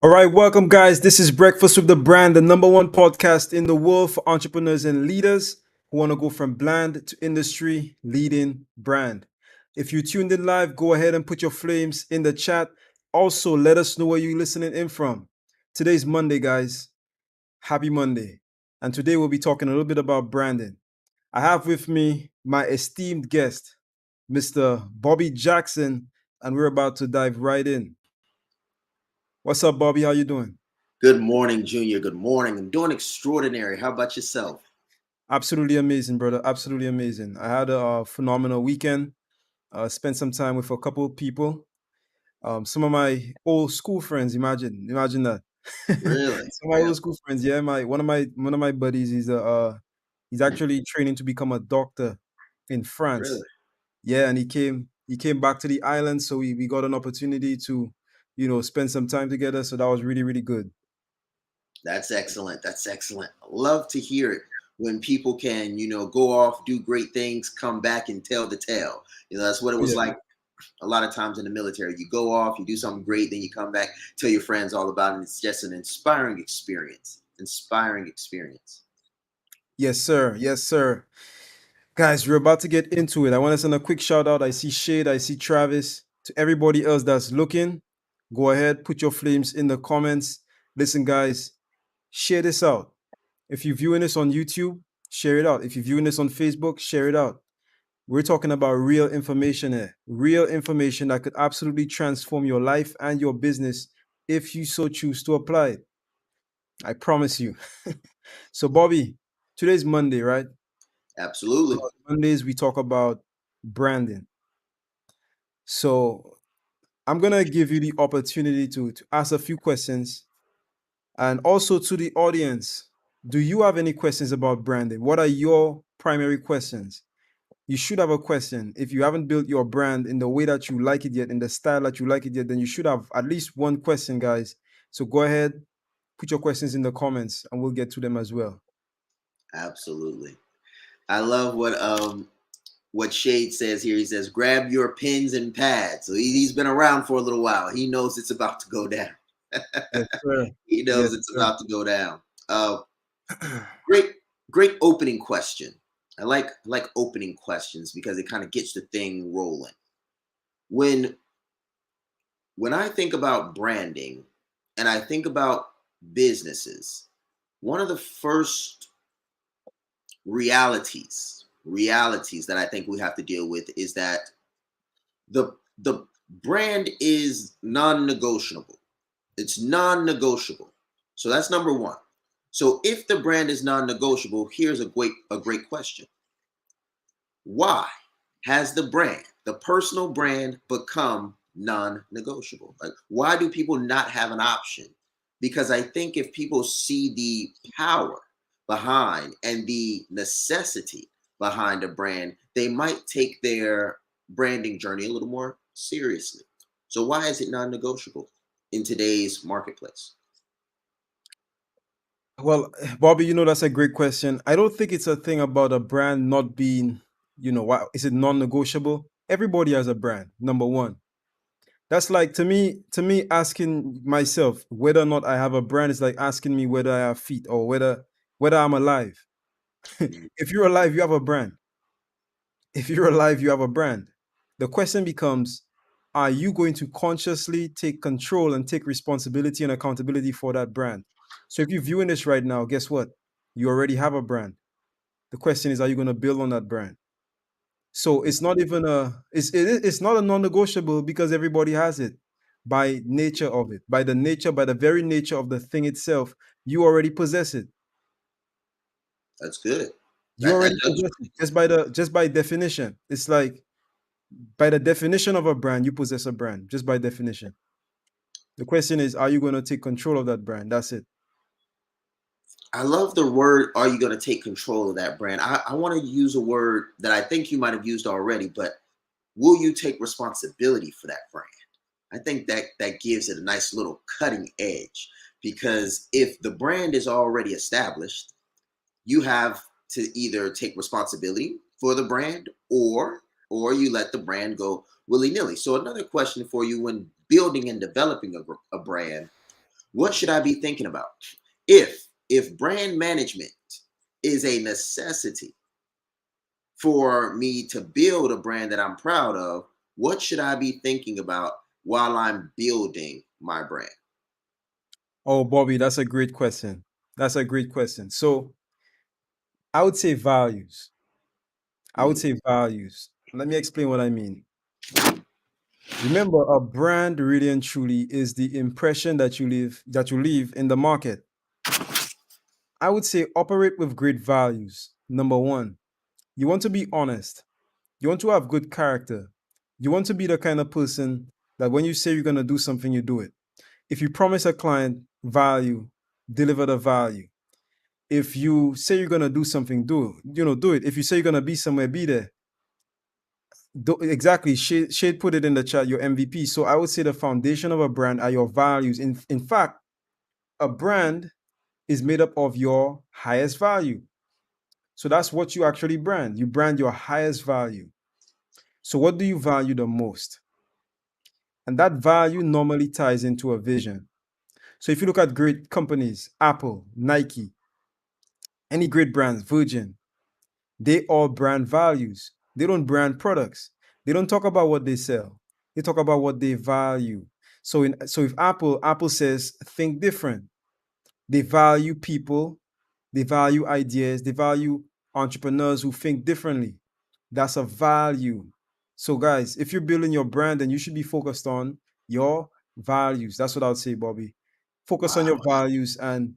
All right, welcome, guys. This is Breakfast with the Brand, the number one podcast in the world for entrepreneurs and leaders who want to go from bland to industry leading brand. If you tuned in live, go ahead and put your flames in the chat. Also, let us know where you're listening in from. Today's Monday, guys. Happy Monday. And today we'll be talking a little bit about branding. I have with me my esteemed guest, Mr. Bobby Jackson, and we're about to dive right in. What's up, Bobby? How you doing? Good morning, Junior. Good morning. I'm doing extraordinary. How about yourself? Absolutely amazing, brother. Absolutely amazing. I had a phenomenal weekend. Spent some time with a couple of people. Some of my old school friends. Imagine that. Really? Some of my Yeah, old school friends. Yeah, my one of my buddies. He's actually training to become a doctor in France. really. Yeah, and he came back to the island, so we got an opportunity to, spend some time together. So that was really really good. That's excellent. That's excellent. I love to hear it when people can, go off, do great things, come back and tell the tale. That's what it Oh was yeah. like a lot of times in the military. You go off, you do something great, then you come back, tell your friends all about it. And it's just an inspiring experience. Inspiring experience. Yes, sir. Yes, sir. Guys, we're about to get into it. I want to send a quick shout out. I see Shade, I see Travis. To everybody else that's looking, go ahead, put your flames in the comments. Listen, guys, share this out. If you're viewing this on YouTube, share it out. If you're viewing this on Facebook, share it out. We're talking about real information here, real information that could absolutely transform your life and your business if you so choose to apply it. I promise you. So, Bobby, today's Monday, right? Absolutely. Mondays, we talk about branding. So I'm gonna give you the opportunity to ask a few questions, and also to the audience. Do you have any questions about branding? What are your primary questions? You should have a question. If you haven't built your brand in the way that you like it yet, in the style that you like it yet, then you should have at least one question, guys. So go ahead, put your questions in the comments, and we'll get to them as well. Absolutely. I love what Shade says here. He says, grab your pens and pads. So he's been around for a little while. He knows it's about to go down. Yes, sir. He Yes, knows it's sir. about to go down. Uh, great, great opening question. I like opening questions because it kind of gets the thing rolling. When when I think about branding and I think about businesses, one of the first realities that I think we have to deal with is that the brand is non-negotiable. It's non-negotiable. So that's number one. So if the brand is non-negotiable, here's a great question. Why has the personal brand, become non-negotiable? Like, why do people not have an option? Because I think if people see the power behind and the necessity behind a brand, they might take their branding journey a little more seriously. So why is it non-negotiable in today's marketplace? Well, Bobby, that's a great question. I don't think it's a thing about a brand not being, why is it non-negotiable? Everybody has a brand, number one. That's like to me asking myself whether or not I have a brand is like asking me whether I have feet or whether I'm alive. Mm. If you're alive, you have a brand. If you're alive, you have a brand. The question becomes, are you going to consciously take control and take responsibility and accountability for that brand? So if you're viewing this right now, guess what? You already have a brand. The question is, are you going to build on that brand? So it's not even it's not a non-negotiable because everybody has it by nature of it, by the very nature of the thing itself. You already possess it. That's good. You That already does. possess it just by definition. It's like by the definition of a brand, you possess a brand just by definition. The question is, are you going to take control of that brand? That's it. I love the word, are you going to take control of that brand? I want to use a word that I think you might have used already, but will you take responsibility for that brand? I think that gives it a nice little cutting edge because if the brand is already established, you have to either take responsibility for the brand or you let the brand go willy-nilly. So another question for you: when building and developing a brand, What should I be thinking about? If brand management is a necessity for me to build a brand that I'm proud of, what should I be thinking about while I'm building my brand? Oh, Bobby, that's a great question. That's a great question. So I would say values. I would Mhm. say values. Let me explain what I mean. Remember, a brand really and truly is the impression that you leave in the market. I would say operate with great values. Number one, you want to be honest. You want to have good character. You want to be the kind of person that when you say you're going to do something, you do it. If you promise a client value, deliver the value. If you say you're going to do something, do it. If you say you're going to be somewhere, be there. Exactly. Shade put it in the chat, your MVP. So I would say the foundation of a brand are your values. In fact, a brand is made up of your highest value. So that's what you actually brand. You brand your highest value. So what do you value the most? And that value normally ties into a vision. So if you look at great companies, Apple, Nike, any great brands, Virgin, they all brand values. They don't brand products. They don't talk about what they sell. They talk about what they value. So if Apple says think different, they value people, they value ideas, they value entrepreneurs who think differently. That's a value. So guys, if you're building your brand, then you should be focused on your values. That's what I would say, Bobby. Focus on your Wow. values, and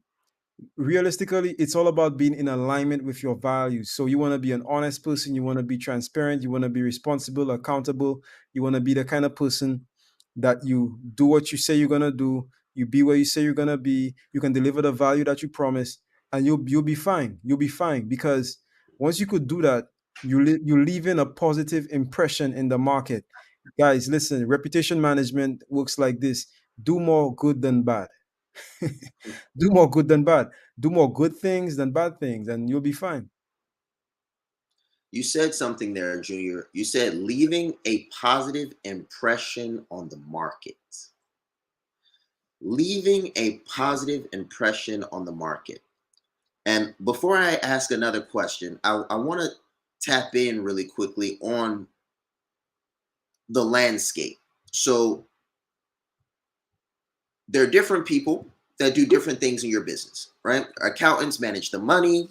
realistically, it's all about being in alignment with your values. So you want to be an honest person, you want to be transparent, you want to be responsible, accountable, you want to be the kind of person that you do what you say you're going to do, you be where you say you're going to be, you can deliver the value that you promise, and you'll be fine. You'll be fine because once you could do that, you leave in a positive impression in the market. Guys, listen, reputation management works like this. Do more good than bad. Do more good than bad. Do more good things than bad things, and you'll be fine. You said something there, Junior. You said leaving a positive impression on the market. Leaving a positive impression on the market. And before I ask another question, I want to tap in really quickly on the landscape. So there are different people that do different things in your business, right? Accountants manage the money.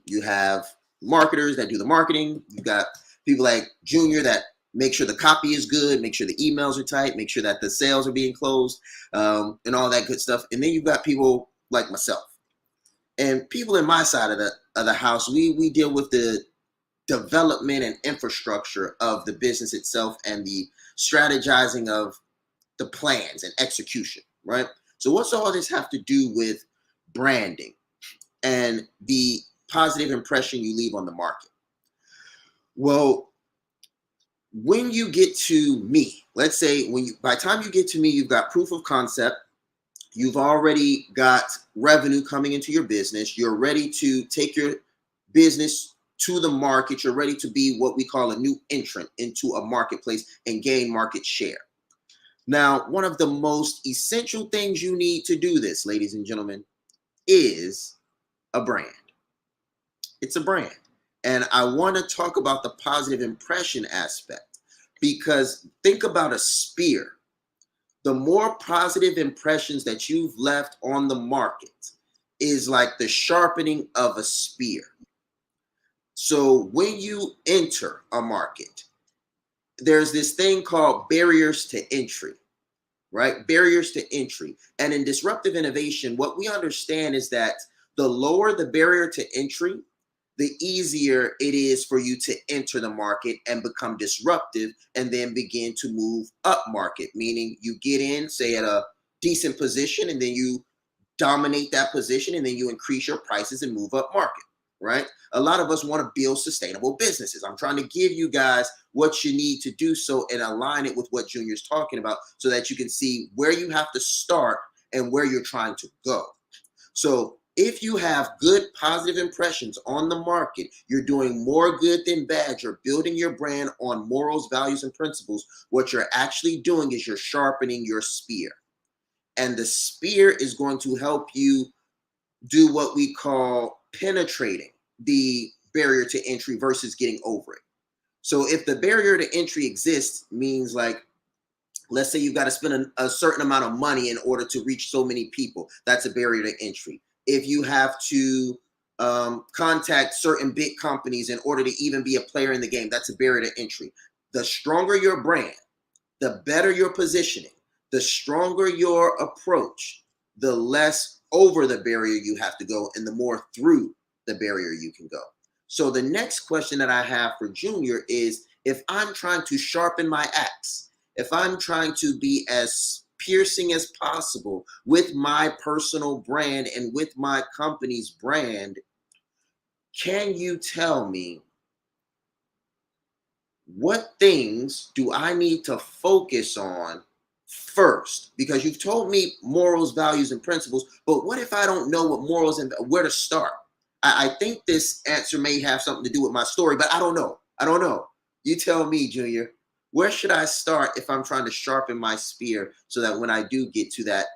You have marketers that do the marketing. You got people like Junior that make sure the copy is good, make sure the emails are tight, make sure that the sales are being closed, and all that good stuff. And then you've got people like myself and people in my side of the house. We deal with the development and infrastructure of the business itself and the strategizing of the plans and execution, right? So, what's all this have to do with branding and the positive impression you leave on the market? Well, when you get to me, let's say by the time you get to me, you've got proof of concept, you've already got revenue coming into your business, you're ready to take your business to the market, you're ready to be what we call a new entrant into a marketplace and gain market share. Now, one of the most essential things you need to do this, ladies and gentlemen, is a brand. It's a brand. And I want to talk about the positive impression aspect because think about a spear. The more positive impressions that you've left on the market is like the sharpening of a spear. So when you enter a market, there's this thing called barriers to entry, right? Barriers to entry. And in disruptive innovation, what we understand is that the lower the barrier to entry, the easier it is for you to enter the market and become disruptive and then begin to move up market, meaning you get in, say, at a decent position, and then you dominate that position and then you increase your prices and move up market, right? A lot of us want to build sustainable businesses. I'm trying to give you guys what you need to do so and align it with what Junior's talking about so that you can see where you have to start and where you're trying to go. So if you have good positive impressions on the market, you're doing more good than bad, you're building your brand on morals, values, and principles. What you're actually doing is you're sharpening your spear. And the spear is going to help you do what we call penetrating the barrier to entry versus getting over it. So if the barrier to entry exists, means like, let's say you've got to spend a certain amount of money in order to reach so many people. That's a barrier to entry. If you have to contact certain big companies in order to even be a player in the game, that's a barrier to entry. The stronger your brand, the better your positioning, the stronger your approach, the less over the barrier you have to go and the more through the barrier you can go. So the next question that I have for Junior is, if I'm trying to sharpen my axe, if I'm trying to be as piercing as possible with my personal brand and with my company's brand, can you tell me what things do I need to focus on first? Because you've told me morals, values, and principles, but what if I don't know what morals and where to start? I think this answer may have something to do with my story, but I don't know. I don't know. You tell me, Junior. Where should I start if I'm trying to sharpen my spear so that when I do get to that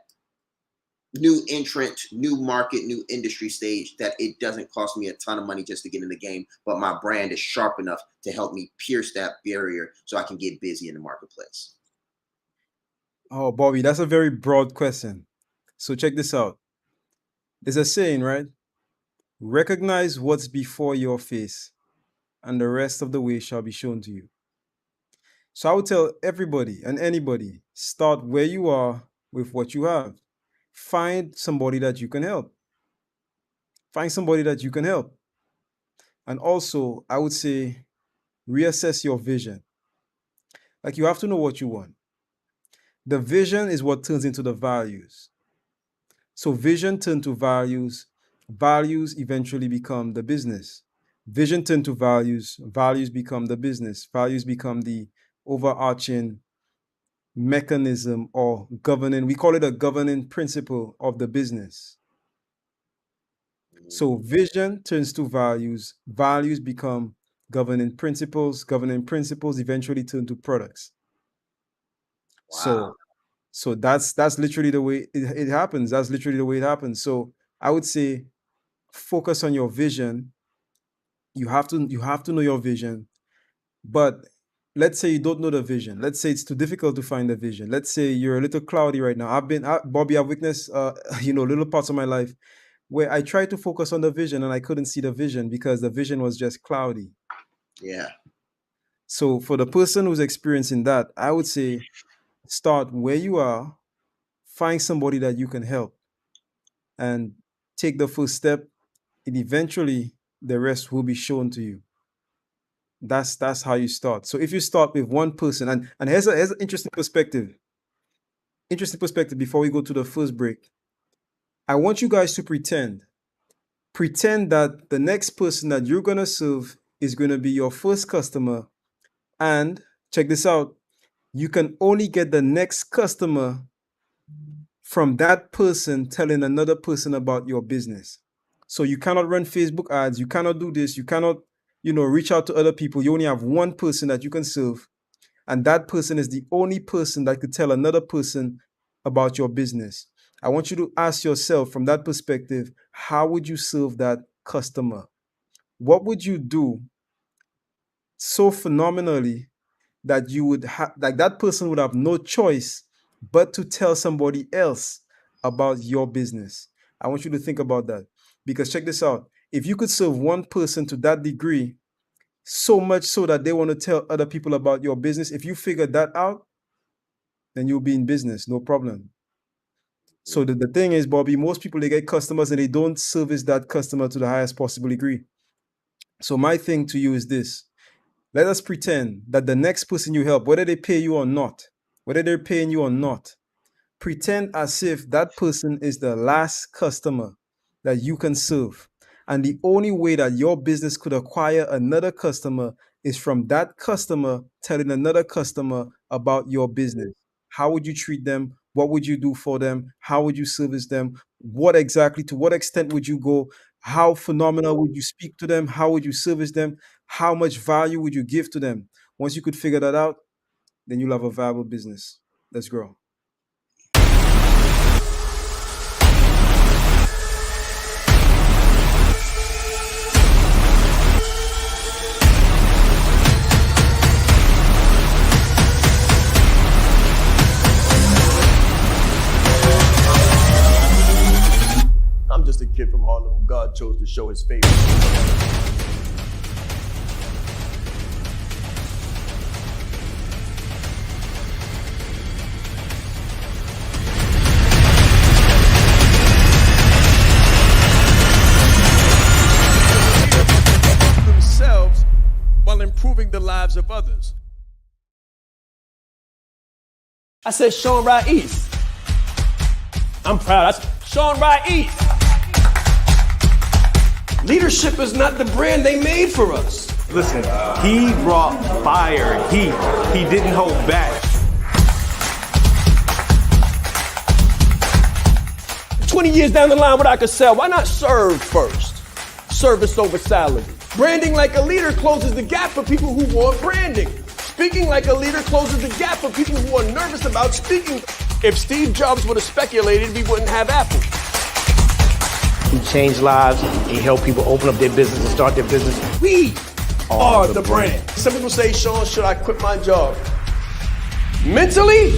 new entrant, new market, new industry stage, that it doesn't cost me a ton of money just to get in the game, but my brand is sharp enough to help me pierce that barrier so I can get busy in the marketplace? Oh, Bobby, that's a very broad question. So check this out. There's a saying, right? Recognize what's before your face, and the rest of the way shall be shown to you. So I would tell everybody and anybody, start where you are with what you have. Find somebody that you can help. Find somebody that you can help. And also, I would say, reassess your vision. Like, you have to know what you want. The vision is what turns into the values. So vision turn to values, values eventually become the business. Vision turn to values, values become the business. Values become the overarching mechanism or governing, we call it a governing principle of the business. So vision turns to values, values become governing principles eventually turn to products. Wow. So so that's literally the way it happens. That's literally the way it happens. So I would say, focus on your vision. You have to know your vision. But let's say you don't know the vision. Let's say it's too difficult to find the vision. Let's say you're a little cloudy right now. Bobby, I've witnessed little parts of my life where I tried to focus on the vision and I couldn't see the vision because the vision was just cloudy. Yeah. So for the person who's experiencing that, I would say, start where you are, find somebody that you can help, and take the first step, and eventually the rest will be shown to you. That's how you start. So if you start with one person, and here's an interesting perspective. Interesting perspective before we go to the first break. I want you guys to pretend that the next person that you're gonna serve is gonna be your first customer. And check this out, you can only get the next customer from that person telling another person about your business. So you cannot run Facebook ads, you cannot do this, you cannot, reach out to other people. You only have one person that you can serve, and that person is the only person that could tell another person about your business. I want you to ask yourself from that perspective, how would you serve that customer? What would you do so phenomenally that you would have, like, that person would have no choice but to tell somebody else about your business? I want you to think about that, because check this out. If you could serve one person to that degree, so much so that they want to tell other people about your business, if you figure that out, then you'll be in business, no problem. So the thing is, Bobby, most people, they get customers and they don't service that customer to the highest possible degree. So my thing to you is this: let us pretend that the next person you help, whether they pay you or not, whether they're paying you or not, pretend as if that person is the last customer that you can serve. And the only way that your business could acquire another customer is from that customer telling another customer about your business. How would you treat them? What would you do for them? How would you service them? What exactly, to what extent would you go? How phenomenal would you speak to them? How would you service them? How much value would you give to them? Once you could figure that out, then you'll have a viable business. Let's grow. I'm just a kid from Harlem who God chose to show his favor. Themselves while improving the lives of others. I said Shaan Rais. I'm proud. Shaan Rais. Leadership is not the brand they made for us. Listen, he brought fire, heat. He didn't hold back. 20 years down the line, what I could sell, why not serve first? Service over salary. Branding like a leader closes the gap for people who want branding. Speaking like a leader closes the gap for people who are nervous about speaking. If Steve Jobs would have speculated, we wouldn't have Apple. He changed lives. He helped people open up their business and start their business. We are the brand. Some people say, Shaan, should I quit my job? Mentally,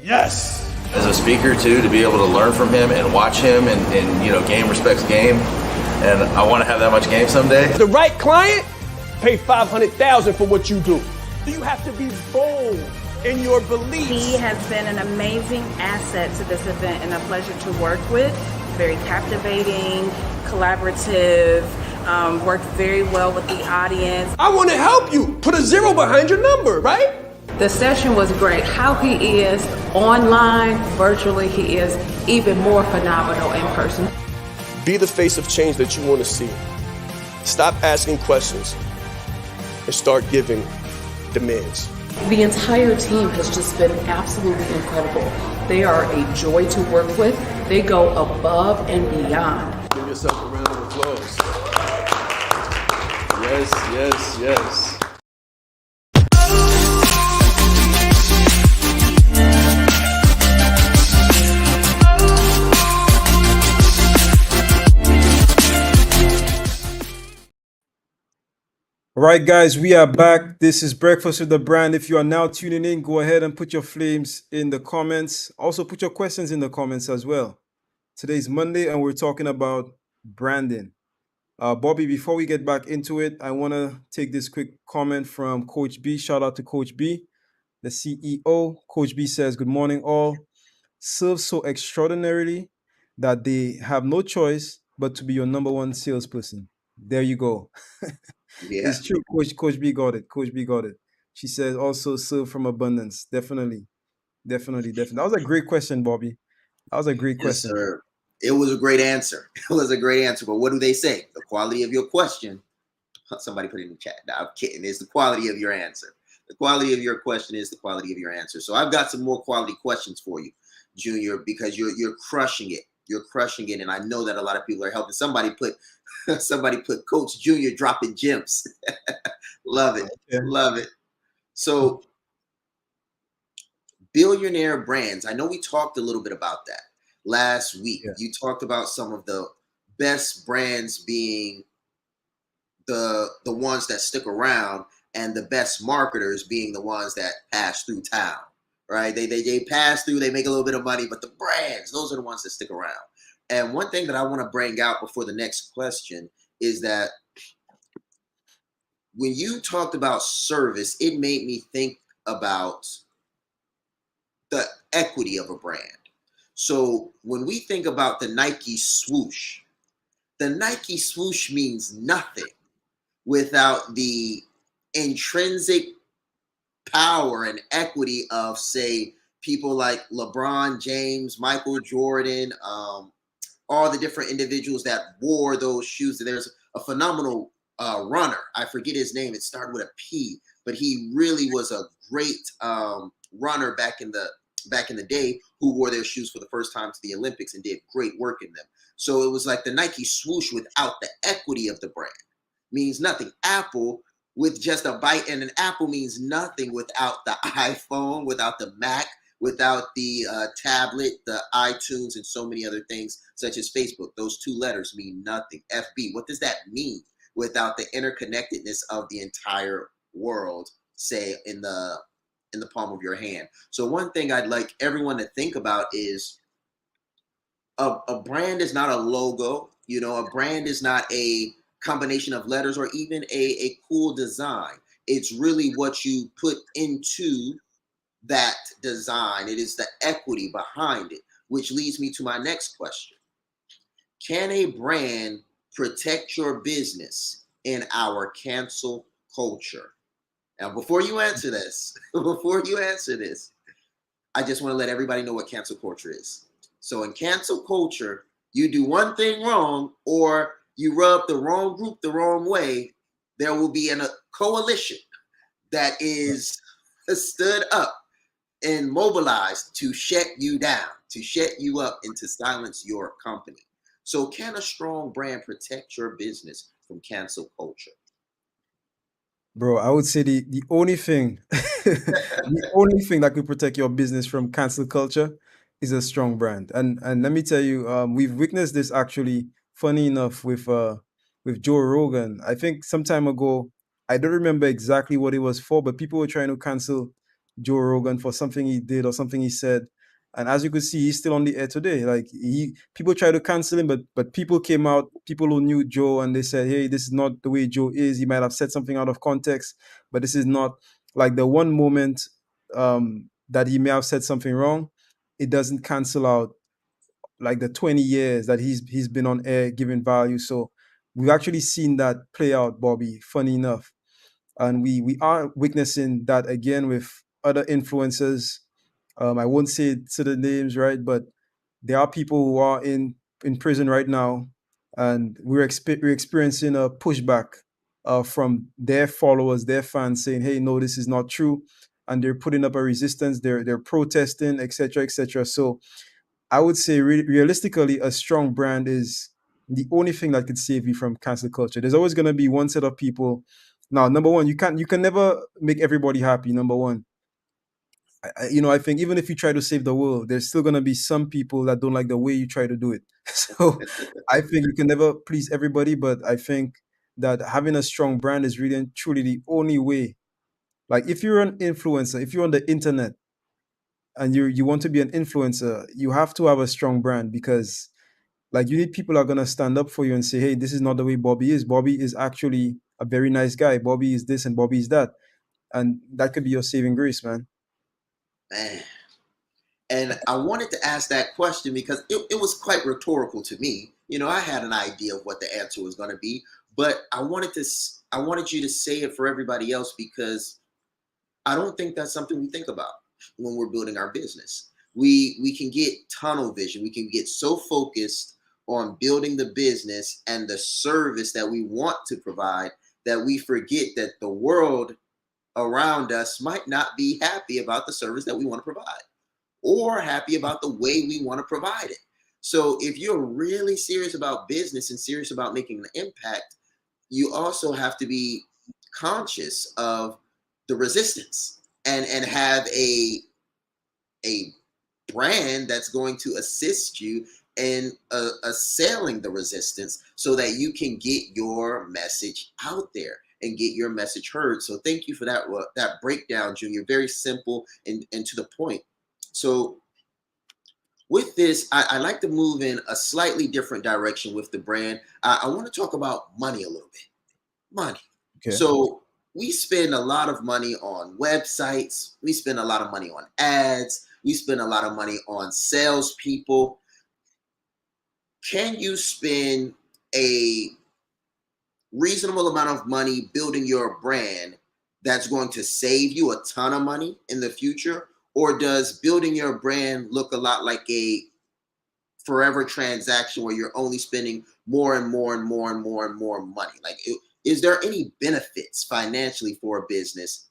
yes. As a speaker too, to be able to learn from him and watch him and you know, game respects game. And I want to have that much game someday. The right client, pay $500,000 for what you do. You have to be bold in your beliefs. He has been an amazing asset to this event and a pleasure to work with. Very captivating, collaborative, worked very well with the audience. I want to help you. Put a 0 behind your number, right? The session was great. How he is online, virtually, he is even more phenomenal in person. Be the face of change that you want to see. Stop asking questions and start giving demands. The entire team has just been absolutely incredible. They are a joy to work with. They go above and beyond. Give yourself a round of applause. Yes, yes, yes. All right, guys, we are back. This is Breakfast with the Brand. If you are now tuning in, go ahead and put your flames in the comments. Also, put your questions in the comments as well. Today's Monday, and we're talking about branding. Bobby, before we get back into it, I want to take this quick comment from Coach B. Shout out to Coach B, the CEO. Coach B says, "Good morning, all. Serve so extraordinarily that they have no choice but to be your number one salesperson." There you go. Yeah. It's true. Coach B got it. Coach B got it. She says also serve from abundance. Definitely. That was a great question, Bobby. That was a great Yes, question. sir. It was a great answer. It was a great answer. But what do they say? The quality of your question. Somebody put it in the chat. No, I'm kidding. It's the quality of your answer. The quality of your question is the quality of your answer. So I've got some more quality questions for you, Junior, because you're crushing it. You're crushing it, and I know that a lot of people are helping. Somebody put Coach Junior dropping gems. Love it. Okay. Love it. So billionaire brands. I know we talked a little bit about that last week. Yeah. You talked about some of the best brands being the ones that stick around, and the best marketers being the ones that pass through town, right? They pass through, they make a little bit of money, but the brands, those are the ones that stick around. And one thing that I want to bring out before the next question is that when you talked about service, it made me think about the equity of a brand. So when we think about the Nike swoosh means nothing without the intrinsic power and equity of, say, people like LeBron James, Michael Jordan, all the different individuals that wore those shoes. There's a phenomenal runner. I forget his name. It started with a P, but he really was a great runner back in the day who wore their shoes for the first time to the Olympics and did great work in them. So it was like the Nike swoosh without the equity of the brand means nothing. Apple with just a bite, and an apple means nothing without the iPhone, without the Mac, without the tablet, the iTunes, and so many other things such as Facebook. Those two letters mean nothing. FB, what does that mean without the interconnectedness of the entire world, say, in the palm of your hand? So one thing I'd like everyone to think about is a brand is not a logo. You know, a brand is not a combination of letters or even a cool design. It's really what you put into that design. It is the equity behind it, which leads me to my next question. Can a brand protect your business in our cancel culture? Now, before you answer this, I just want to let everybody know what cancel culture is. So in cancel culture, you do one thing wrong or you rub the wrong group the wrong way, there will be a coalition that is stood up and mobilized to shut you down, to shut you up, and to silence your company. So can a strong brand protect your business from cancel culture? Bro, I would say the only thing the only thing that could protect your business from cancel culture is a strong brand. And let me tell you, we've witnessed this actually, funny enough, with Joe Rogan. I think some time ago, I don't remember exactly what it was for, but people were trying to cancel Joe Rogan for something he did or something he said. And as you could see, he's still on the air today. Like people try to cancel him, but people came out, people who knew Joe, and they said, "Hey, this is not the way Joe is. He might have said something out of context, but this is not like the one moment that he may have said something wrong. It doesn't cancel out like the 20 years that he's been on air giving value." So we've actually seen that play out, Bobby. Funny enough, and we are witnessing that again with other influencers. I won't say to the names, right, but there are people who are in prison right now, and we're experiencing a pushback from their followers, their fans, saying, "Hey, no, this is not true," and they're putting up a resistance. They're protesting, etc., etc. So I would say realistically, a strong brand is the only thing that could save you from cancel culture. There's always going to be one set of people. Now, number one, you can never make everybody happy. Number one, I think even if you try to save the world, there's still gonna be some people that don't like the way you try to do it. So I think you can never please everybody, but I think that having a strong brand is really and truly the only way. Like if you're an influencer, if you're on the internet and you want to be an influencer, you have to have a strong brand because like you need people who are gonna stand up for you and say, "Hey, this is not the way Bobby is. Bobby is actually a very nice guy. Bobby is this and Bobby is that." And that could be your saving grace, man. Man. And I wanted to ask that question because it was quite rhetorical to me. You know, I had an idea of what the answer was going to be, but I wanted you to say it for everybody else because I don't think that's something we think about when we're building our business. We can get tunnel vision. We can get so focused on building the business and the service that we want to provide that we forget that the world around us might not be happy about the service that we want to provide or happy about the way we want to provide it. So if you're really serious about business and serious about making an impact, you also have to be conscious of the resistance and have a brand that's going to assist you in assailing the resistance so that you can get your message out there and get your message heard. So thank you for that breakdown, Junior. Very simple and to the point. So with this, I like to move in a slightly different direction with the brand. I want to talk about money a little bit. Money. Okay. So we spend a lot of money on websites. We spend a lot of money on ads. We spend a lot of money on salespeople. Can you spend a reasonable amount of money building your brand that's going to save you a ton of money in the future? Or does building your brand look a lot like a forever transaction where you're only spending more and more and more and more and more money? Like, is there any benefits financially for a business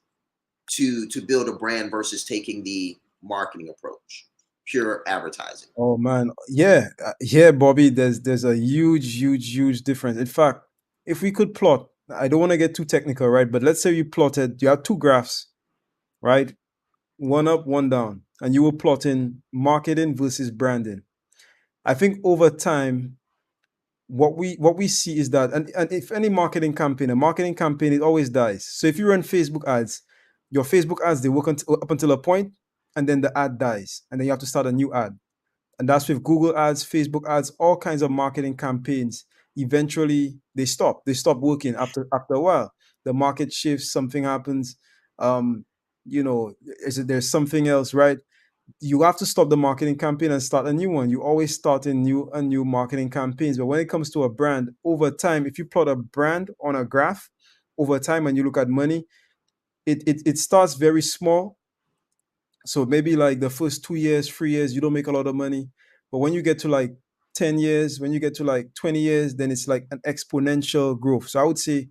to build a brand versus taking the marketing approach, pure advertising? Oh man, yeah, yeah, Bobby. There's a huge difference. In fact, if we could plot, I don't want to get too technical, right? But let's say you have two graphs, right? One up, one down, and you were plotting marketing versus branding. I think over time, what we see is that, and if any marketing campaign, a marketing campaign, it always dies. So if you run Facebook ads, your Facebook ads they work up until a point, and then the ad dies, and then you have to start a new ad. And that's with Google ads, Facebook ads, all kinds of marketing campaigns. Eventually, they stop. They stop working after a while. The market shifts, something happens. Um, there's something else, right? You have to stop the marketing campaign and start a new one. You always start a new marketing campaigns. But when it comes to a brand, over time, if you plot a brand on a graph over time and you look at money, it starts very small. So maybe like the first 2 years, 3 years, you don't make a lot of money. But when you get to like 10 years, when you get to like 20 years, then it's like an exponential growth. So I would say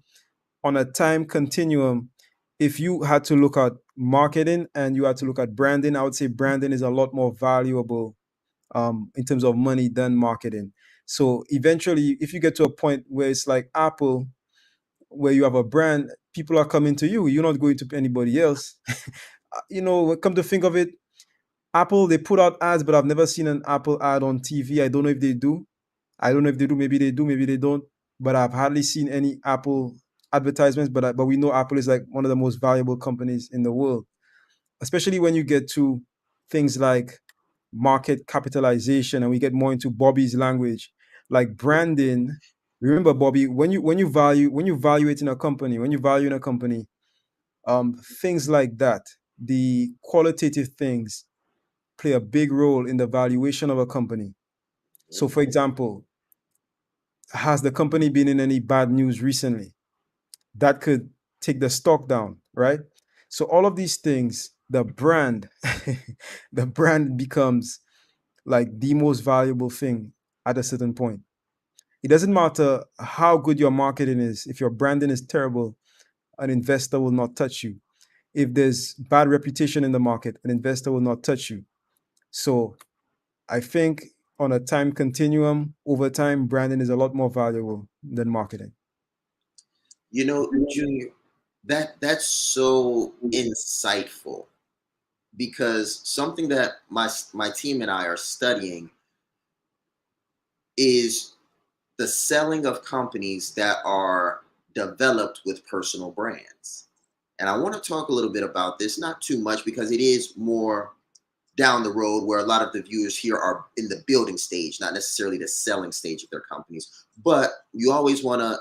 on a time continuum, if you had to look at marketing and you had to look at branding, I would say branding is a lot more valuable in terms of money than marketing. So eventually, if you get to a point where it's like Apple, where you have a brand, people are coming to you, you're not going to anybody else. Come to think of it, Apple, they put out ads, but I've never seen an Apple ad on TV. I don't know if they do. I don't know if they do. Maybe they do. Maybe they don't. But I've hardly seen any Apple advertisements. But we know Apple is like one of the most valuable companies in the world, especially when you get to things like market capitalization, and we get more into Bobby's language, like branding. Remember, Bobby, when you evaluate in a company, when you value in a company, things like that, the qualitative things play a big role in the valuation of a company. So, for example, has the company been in any bad news recently? That could take the stock down, right? So, all of these things, the brand, the brand becomes like the most valuable thing at a certain point. It doesn't matter how good your marketing is. If your branding is terrible, an investor will not touch you. If there's bad reputation in the market, an investor will not touch you. So I think on a time continuum, over time, branding is a lot more valuable than marketing. Junior, that's so insightful, because something that my team and I are studying is the selling of companies that are developed with personal brands. And I want to talk a little bit about this, not too much because it is more down the road, where a lot of the viewers here are in the building stage, not necessarily the selling stage of their companies. But you always want to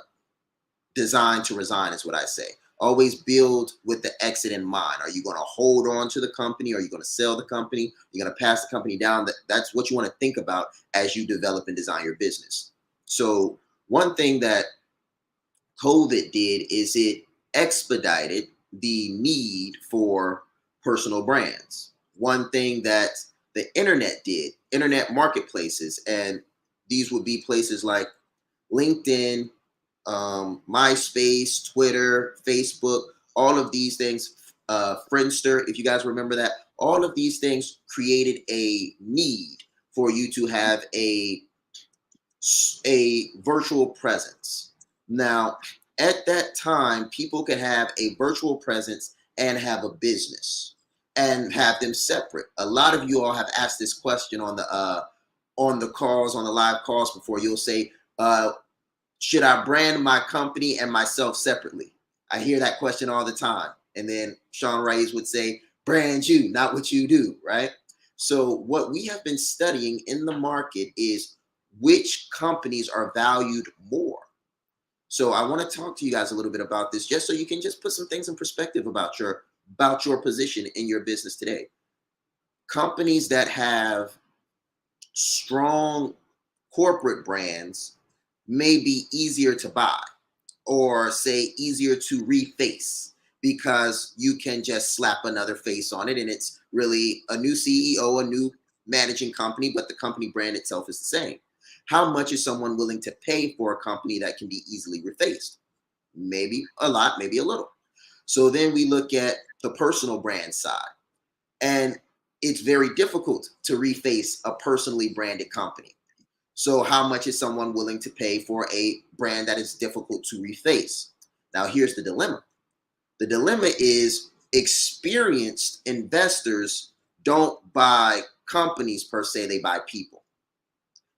design to resign, is what I say. Always build with the exit in mind. Are you going to hold on to the company? Are you going to sell the company? Are you going to pass the company down? That's what you want to think about as you develop and design your business. So one thing that COVID did is it expedited the need for personal brands. One thing that the internet did, internet marketplaces, and these would be places like LinkedIn, MySpace, Twitter, Facebook, all of these things, Friendster, if you guys remember that, all of these things created a need for you to have a virtual presence. Now, at that time, people could have a virtual presence and have a business and have them separate. A lot of you all have asked this question on the calls, on the live calls before. You'll say, should I brand my company and myself separately? I hear that question all the time. And then Shaan Rais would say, brand you, not what you do, right? So what we have been studying in the market is which companies are valued more. So I want to talk to you guys a little bit about this, just so you can just put some things in perspective about your position in your business today. Companies that have strong corporate brands may be easier to buy, or say easier to reface, because you can just slap another face on it and it's really a new CEO, a new managing company, but the company brand itself is the same. How much is someone willing to pay for a company that can be easily refaced? Maybe a lot, maybe a little. So then we look at the personal brand side, and it's very difficult to reface a personally branded company. So how much is someone willing to pay for a brand that is difficult to reface? Now, here's the dilemma. The dilemma is experienced investors don't buy companies per se, they buy people.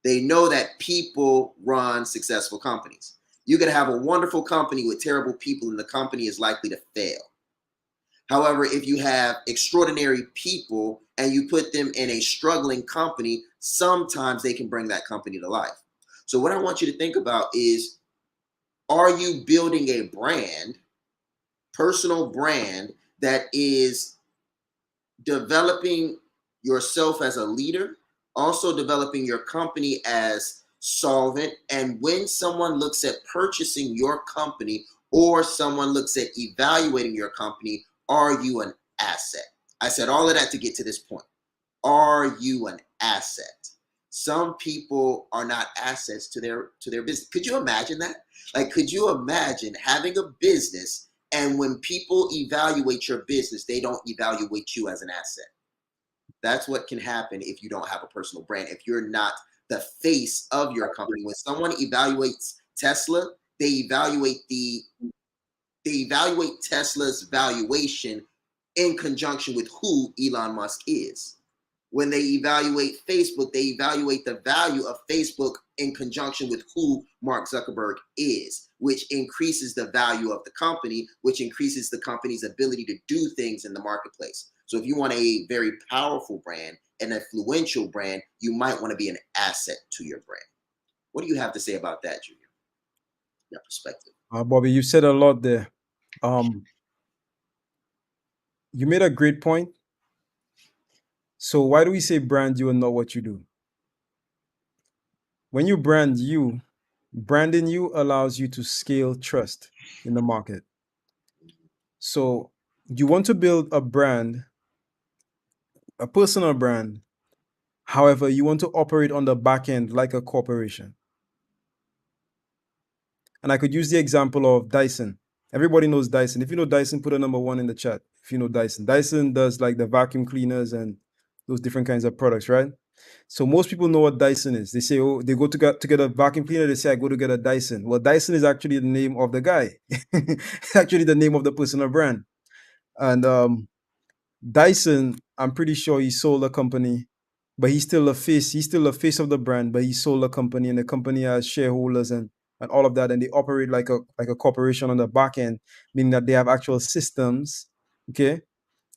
They know that people run successful companies. You could have a wonderful company with terrible people, and the company is likely to fail. However, if you have extraordinary people and you put them in a struggling company, sometimes they can bring that company to life. So, what I want you to think about is, are you building a brand, personal brand, that is developing yourself as a leader, also developing your company as solvent? And when someone looks at purchasing your company or someone looks at evaluating your company, are you an asset? I said all of that to get to this point. Are you an asset? Some people are not assets to their business. Could you imagine that? Like, could you imagine having a business and when people evaluate your business, they don't evaluate you as an asset? That's what can happen if you don't have a personal brand. If you're not the face of your company. When someone evaluates Tesla, they evaluate Tesla's valuation in conjunction with who Elon Musk is. When they evaluate Facebook, they evaluate the value of Facebook in conjunction with who Mark Zuckerberg is, which increases the value of the company, which increases the company's ability to do things in the marketplace. So if you want a very powerful brand, an influential brand, you might want to be an asset to your brand. What do you have to say about that, Junior? Your perspective. Bobby, you said a lot there. Um, you made a great point. So why do we say brand you and not what you do? When you brand you, branding you allows you to scale trust in the market. So you want to build a brand, a personal brand. However, you want to operate on the back end like a corporation. And I could use the example of Dyson. Everybody knows Dyson. If you know Dyson, put a number 1 in the chat. If you know Dyson, Dyson does like the vacuum cleaners and those different kinds of products, right? So most people know what Dyson is. They say, oh, they go to get a vacuum cleaner. They say, I go to get a Dyson. Well, Dyson is actually the name of the guy. It's actually the name of the personal brand. And Dyson, I'm pretty sure he sold a company, but he's still a face. He's still a face of the brand, but he sold a company, and the company has shareholders and all of that, and they operate like a corporation on the back end, meaning that they have actual systems. Okay,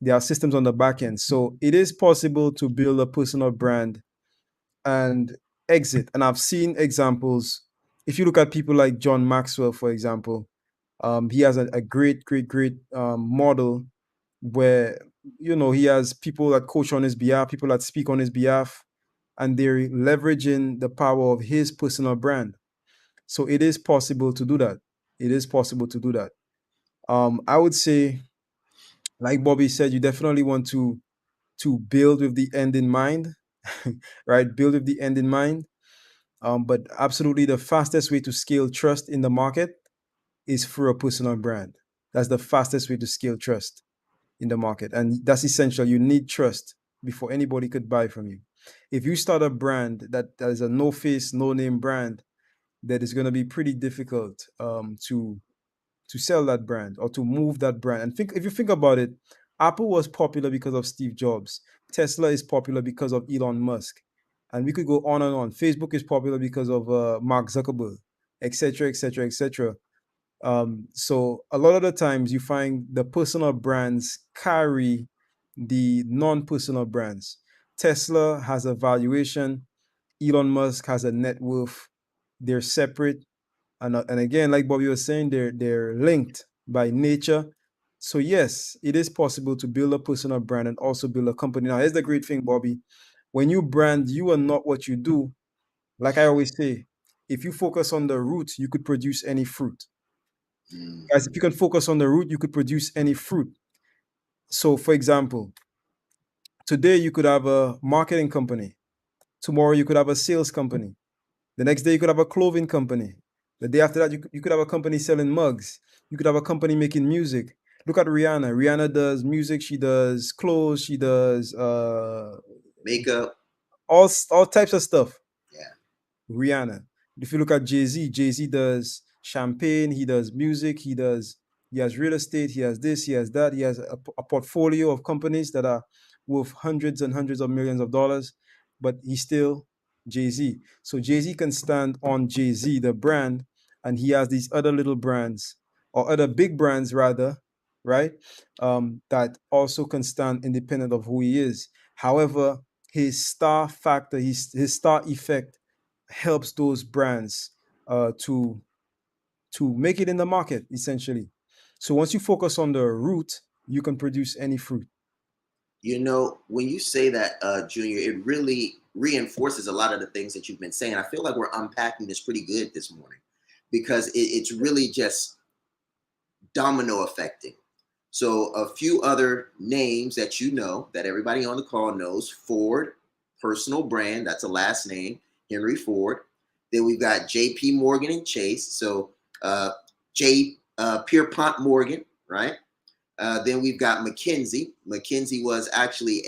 there are systems on the back end, so it is possible to build a personal brand and exit. And I've seen examples. If you look at people like John Maxwell, for example, he has a great model where he has people that coach on his behalf, people that speak on his behalf, and they're leveraging the power of his personal brand. So it is possible to do that. It is possible to do that. I would say, like Bobby said, you definitely want to build with the end in mind, right? Build with the end in mind. But absolutely, the fastest way to scale trust in the market is through a personal brand. That's the fastest way to scale trust in the market. And that's essential. You need trust before anybody could buy from you. If you start a brand that is a no face, no name brand, that is going to be pretty difficult to sell that brand or to move that brand. And if you think about it, Apple was popular because of Steve Jobs. Tesla is popular because of Elon Musk. And we could go on and on. Facebook is popular because of Mark Zuckerberg, etc., etc., etc. So a lot of the times you find the personal brands carry the non-personal brands. Tesla has a valuation. Elon Musk has a net worth. They're separate, and again, like Bobby was saying, they're linked by nature. So yes, it is possible to build a personal brand and also build a company. Now, here's the great thing, Bobby. When you brand, you are not what you do. Like I always say, if you focus on the root, you could produce any fruit. Guys, if you can focus on the root, you could produce any fruit. So, for example, today you could have a marketing company. Tomorrow you could have a sales company. The next day you could have a clothing company. The day after that, you could have a company selling mugs. You could have a company making music. Look at Rihanna. Rihanna does music. She does clothes. She does Makeup. all types of stuff. Yeah. Rihanna. If you look at Jay-Z, Jay-Z does champagne, he does music, he has real estate, he has this, he has that, he has a portfolio of companies that are worth hundreds and hundreds of millions of dollars, but he's still Jay-Z. So Jay-Z can stand on Jay-Z, the brand, and he has these other little brands, or other big brands rather, right? That also can stand independent of who he is. However, his star factor, his star effect helps those brands to make it in the market, essentially. So once you focus on the root, you can produce any fruit. You know, when you say that, Junior, it really reinforces a lot of the things that you've been saying. I feel like we're unpacking this pretty good this morning because it's really just domino affecting. So a few other names that you know, that everybody on the call knows: Ford, personal brand, that's a last name, Henry Ford. Then we've got J.P. Morgan and Chase. So Pierpont Morgan, right? Then we've got McKinsey. McKinsey was actually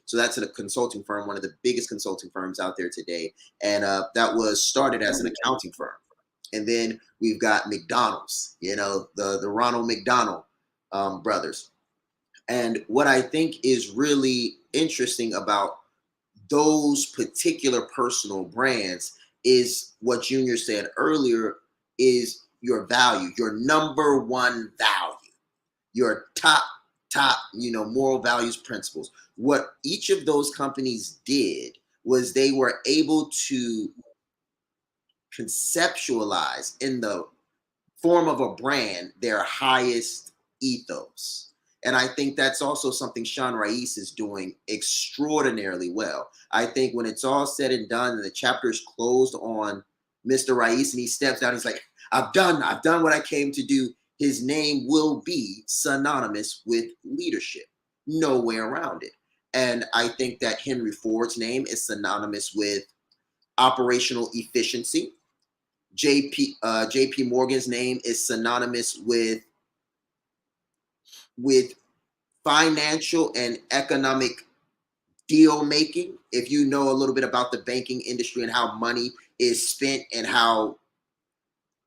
so that's a consulting firm, one of the biggest consulting firms out there today. And that was started as an accounting firm. And then we've got McDonald's, you know, the Ronald McDonald brothers. And what I think is really interesting about those particular personal brands is what Junior said earlier, is your value, your number one value, your top, moral values, principles. What each of those companies did was they were able to conceptualize in the form of a brand their highest ethos. And I think that's also something Shaan Rais is doing extraordinarily well. I think when it's all said and done and the chapter is closed on Mr. Rais and he steps down, he's like, I've done what I came to do. His name will be synonymous with leadership. No way around it. And I think that Henry Ford's name is synonymous with operational efficiency. JP Morgan's name is synonymous with financial and economic deal making. If you know a little bit about the banking industry and how money is spent and how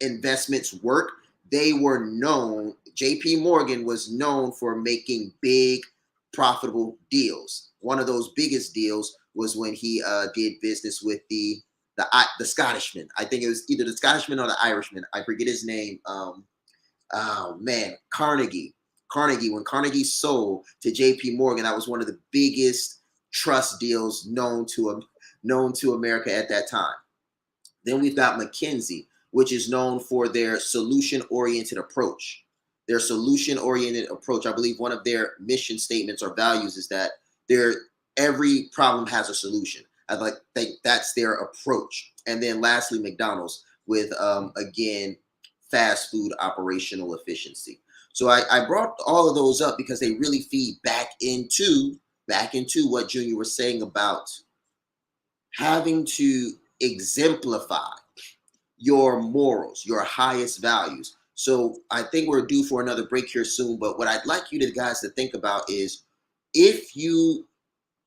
investments work, they were known, JP Morgan was known for making big, profitable deals. One of those biggest deals was when he did business with the Scottishman. I think it was either the Scottishman or the Irishman. I forget his name. Carnegie. When Carnegie sold to JP Morgan, that was one of the biggest trust deals known to America at that time. Then we've got McKinsey, which is known for their solution-oriented approach. Their solution-oriented approach, I believe one of their mission statements or values is that every problem has a solution. I think that's their approach. And then lastly, McDonald's with, again, fast food operational efficiency. So I brought all of those up because they really feed back into what Junior was saying about having to exemplify your morals, your highest values. So I think we're due for another break here soon. But what I'd like you guys to think about is, if you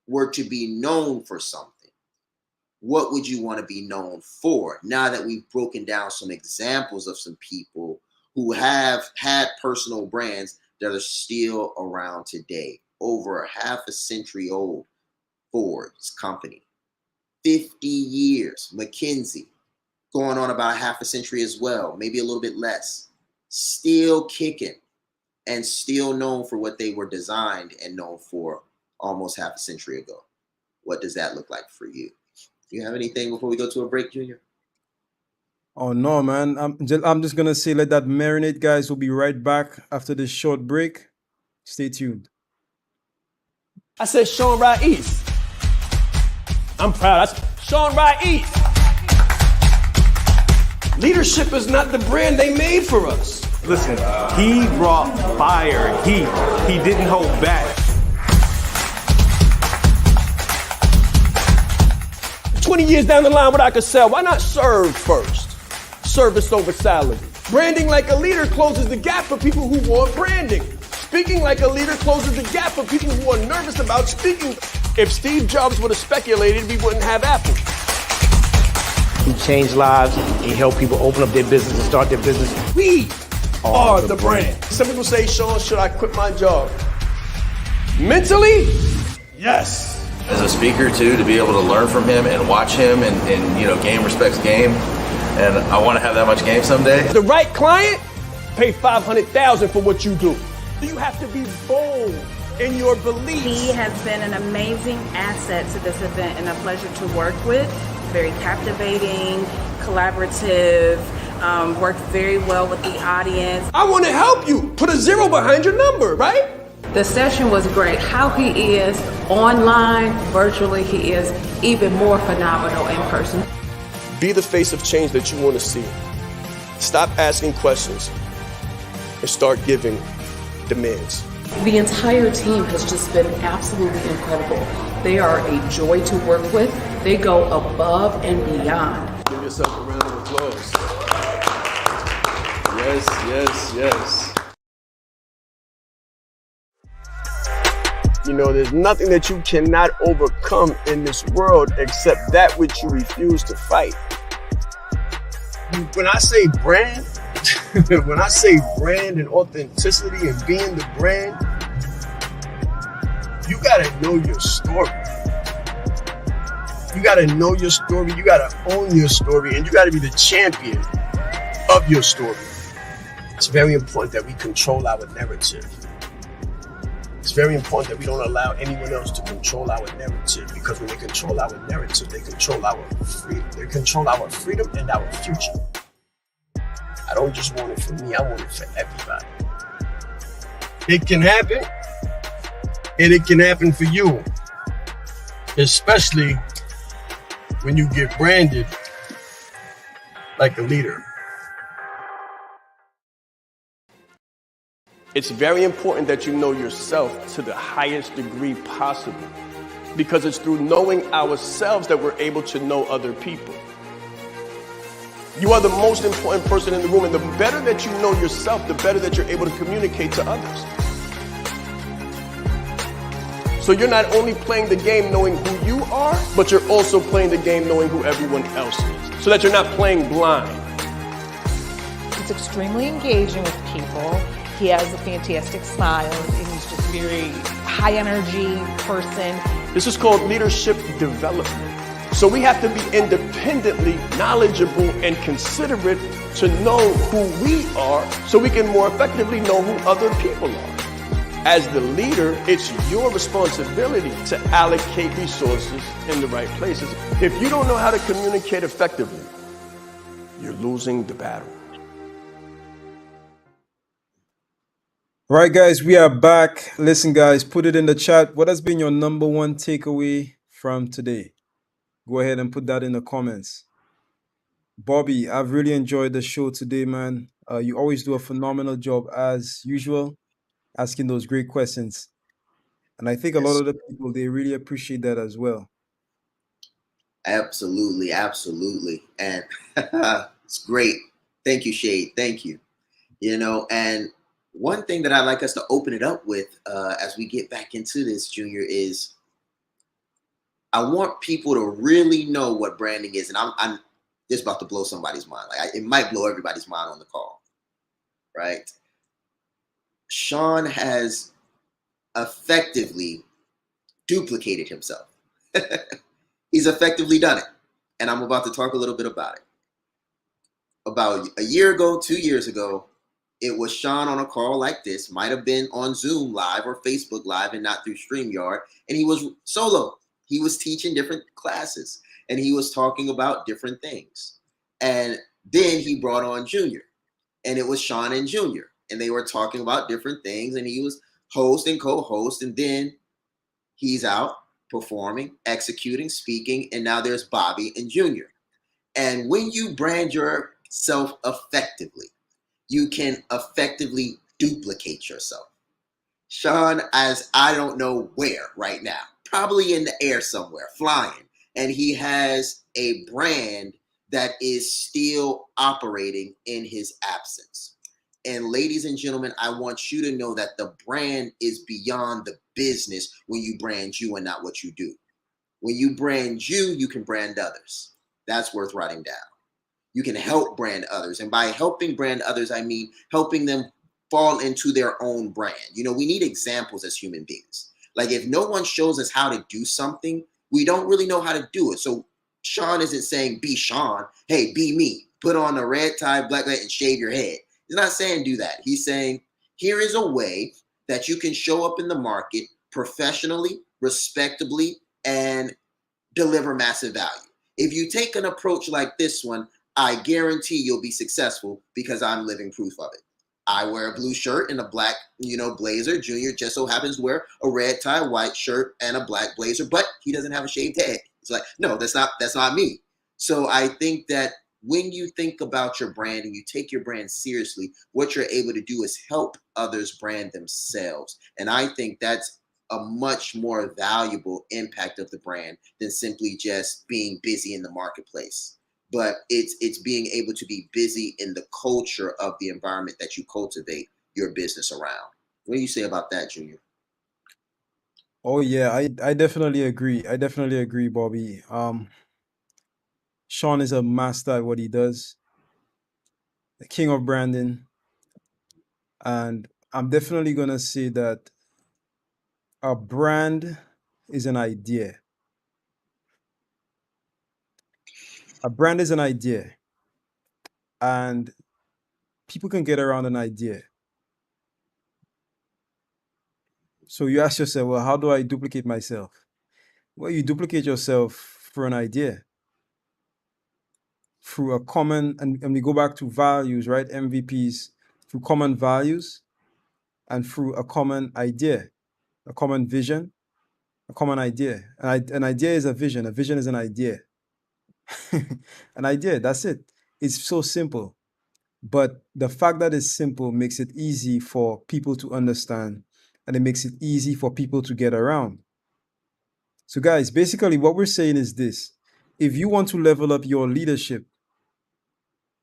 were to be known for something, what would you want to be known for? Now that we've broken down some examples of some people who have had personal brands that are still around today. Over half a century old, Ford's company. 50 years, McKinsey, going on about half a century as well, maybe a little bit less. Still kicking and still known for what they were designed and known for almost half a century ago. What does that look like for you? Do you have anything before we go to a break, Junior? Oh no, man. I'm just gonna say, let that marinate, guys. We'll be right back after this short break. Stay tuned. I said Shaan Rais. I'm proud. Shaan Rais. Leadership is not the brand they made for us. Listen, he brought fire. He didn't hold back. 20 years down the line, what I could sell, why not serve first? Service over salary. Branding like a leader closes the gap for people who want branding. Speaking like a leader closes the gap for people who are nervous about speaking. If Steve Jobs would have speculated, we wouldn't have Apple. He changed lives. He helped people open up their business and start their business. We are the brand. Some people say, Shaan, should I quit my job? Mentally, yes. As a speaker too, to be able to learn from him and watch him and game respects game. And I want to have that much game someday. The right client, pay $500,000 for what you do. You have to be bold in your beliefs. He has been an amazing asset to this event and a pleasure to work with. Very captivating, collaborative, worked very well with the audience. I want to help you. Put a 0 behind your number, right? The session was great. How he is online, virtually, he is even more phenomenal in person. Be the face of change that you want to see. Stop asking questions and start giving demands. The entire team has just been absolutely incredible. They are a joy to work with. They go above and beyond. Give yourself a round of applause. Yes, yes, yes. You know, there's nothing that you cannot overcome in this world except that which you refuse to fight. When I say brand, when I say brand and authenticity and being the brand, you gotta know your story. You gotta know your story, you gotta own your story, and you gotta be the champion of your story. It's very important that we control our narrative. It's very important that we don't allow anyone else to control our narrative, because when they control our narrative, they control our freedom. They control our freedom and our future. I don't just want it for me, I want it for everybody. It can happen, and it can happen for you, especially when you get branded like a leader. It's very important that you know yourself to the highest degree possible, because it's through knowing ourselves that we're able to know other people. You are the most important person in the room, and the better that you know yourself, the better that you're able to communicate to others. So you're not only playing the game knowing who you are, but you're also playing the game knowing who everyone else is, so that you're not playing blind. He's extremely engaging with people. He has a fantastic smile, and he's just a very high energy person. This is called leadership development. So we have to be independently knowledgeable and considerate to know who we are, so we can more effectively know who other people are. As the leader, it's your responsibility to allocate resources in the right places. If you don't know how to communicate effectively, you're losing the battle. All right, guys, we are back. Listen, guys, put it in the chat. What has been your number one takeaway from today? Go ahead and put that in the comments. Bobby, I've really enjoyed the show today, man. You always do a phenomenal job as usual, asking those great questions. And I think a lot of the people, they really appreciate that as well. Absolutely, absolutely. And it's great. Thank you, Shade. Thank you. You know, and one thing that I'd like us to open it up with as we get back into this, Junior, is I want people to really know what branding is. And I'm just about to blow somebody's mind. Like it might blow everybody's mind on the call, right? Shaan has effectively duplicated himself. He's effectively done it. And I'm about to talk a little bit about it. About a year ago, 2 years ago, it was Shaan on a call like this, might have been on Zoom Live or Facebook Live and not through StreamYard. And he was solo. He was teaching different classes and he was talking about different things. And then he brought on Junior, and it was Shaan and Junior, and they were talking about different things, and he was host and co-host. And then he's out performing, executing, speaking, and now there's Bobby and Junior. And when you brand yourself effectively, you can effectively duplicate yourself. Shaan, as I don't know where right now, probably in the air somewhere, flying, and he has a brand that is still operating in his absence. And ladies and gentlemen, I want you to know that the brand is beyond the business when you brand you and not what you do. When you brand you, you can brand others. That's worth writing down. You can help brand others. And by helping brand others, I mean helping them fall into their own brand. You know, we need examples as human beings. Like if no one shows us how to do something, we don't really know how to do it. So Shaan isn't saying be Shaan. Hey, be me. Put on a red tie, black light, and shave your head. He's not saying do that. He's saying here is a way that you can show up in the market professionally, respectably, and deliver massive value. If you take an approach like this one, I guarantee you'll be successful because I'm living proof of it. I wear a blue shirt and a black, blazer. Junior just so happens to wear a red tie, white shirt, and a black blazer, but he doesn't have a shaved head. It's like, no, that's not me. So I think that when you think about your brand and you take your brand seriously, what you're able to do is help others brand themselves. And I think that's a much more valuable impact of the brand than simply just being busy in the marketplace. But it's being able to be busy in the culture of the environment that you cultivate your business around. What do you say about that, Junior? Oh yeah, I definitely agree. I definitely agree, Bobby. Shaan is a master at what he does, the king of branding, and I'm definitely gonna say that a brand is an idea. A brand is an idea, and people can get around an idea. So you ask yourself, well, how do I duplicate myself? Well, you duplicate yourself through an idea, through a common, and we go back to values, right? MVPs, through common values and through a common idea, a common vision, a common idea. An idea is a vision is an idea. An idea, that's it. It's so simple. But the fact that it's simple makes it easy for people to understand, and it makes it easy for people to get around. So, guys, basically, what we're saying is this: if you want to level up your leadership,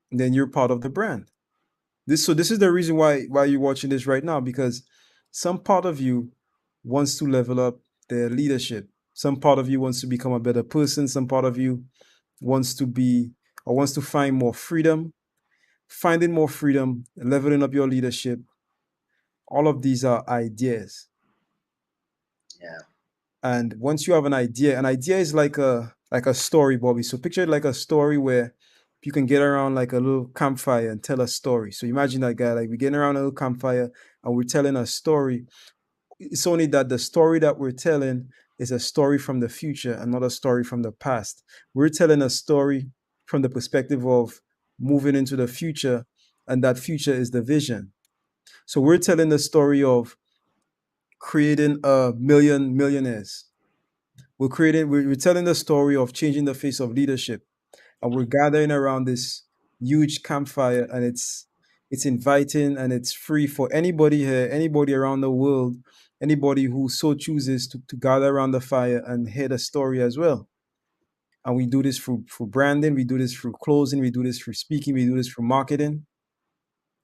then you're part of the brand. This is the reason why you're watching this right now, because some part of you wants to level up their leadership. Some part of you wants to become a better person. Some part of you wants to be or wants to find more freedom. Finding more freedom, leveling up your leadership. All of these are ideas. Yeah. And once you have an idea is like a story, Bobby. So picture it like a story where you can get around like a little campfire and tell a story. So imagine that guy, like we're getting around a little campfire and we're telling a story. It's only that the story that we're telling is a story from the future and not a story from the past. We're telling a story from the perspective of moving into the future, and that future is the vision. So we're telling the story of creating a million millionaires. We're telling the story of changing the face of leadership, and we're gathering around this huge campfire, and it's inviting and it's free for anybody here, anybody around the world, anybody who so chooses to gather around the fire and hear the story as well. And we do this through branding, we do this through closing, we do this through speaking, we do this through marketing,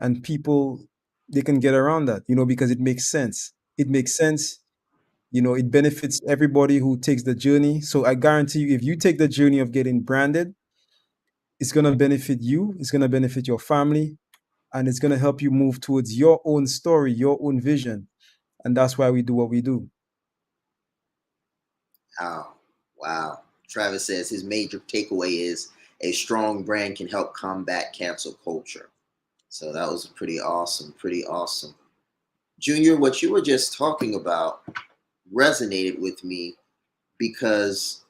and people, they can get around that, because it makes sense. It makes sense. It benefits everybody who takes the journey. So I guarantee you, if you take the journey of getting branded, it's going to benefit you, it's going to benefit your family, and it's going to help you move towards your own story, your own vision. And that's why we do what we do. Wow. Wow. Travis says his major takeaway is a strong brand can help combat cancel culture. So that was pretty awesome. Pretty awesome. Junior, what you were just talking about resonated with me because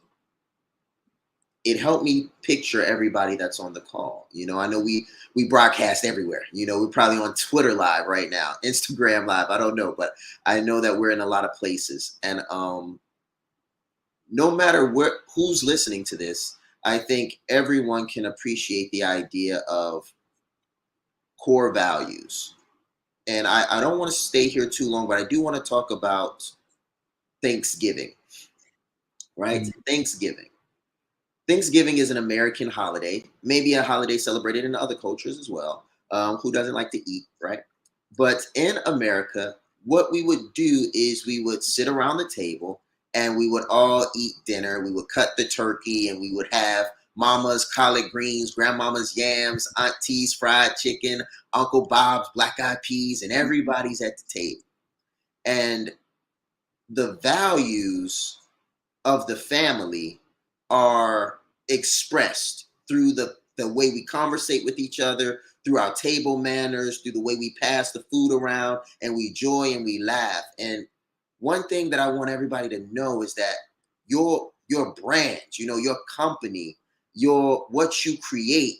it helped me picture everybody that's on the call. I know we broadcast everywhere. We're probably on Twitter live right now, Instagram live. I don't know, but I know that we're in a lot of places. And no matter who's listening to this, I think everyone can appreciate the idea of core values. And I don't want to stay here too long, but I do want to talk about Thanksgiving, right? Mm. Thanksgiving is an American holiday, maybe a holiday celebrated in other cultures as well. Who doesn't like to eat, right? But in America, what we would do is we would sit around the table and we would all eat dinner. We would cut the turkey and we would have mama's collard greens, grandmama's yams, auntie's fried chicken, Uncle Bob's black eyed peas, and everybody's at the table. And the values of the family are expressed through the the way we conversate with each other, through our table manners, through the way we pass the food around, and we joy and we laugh. And one thing that I want everybody to know is that your brand, your company, what you create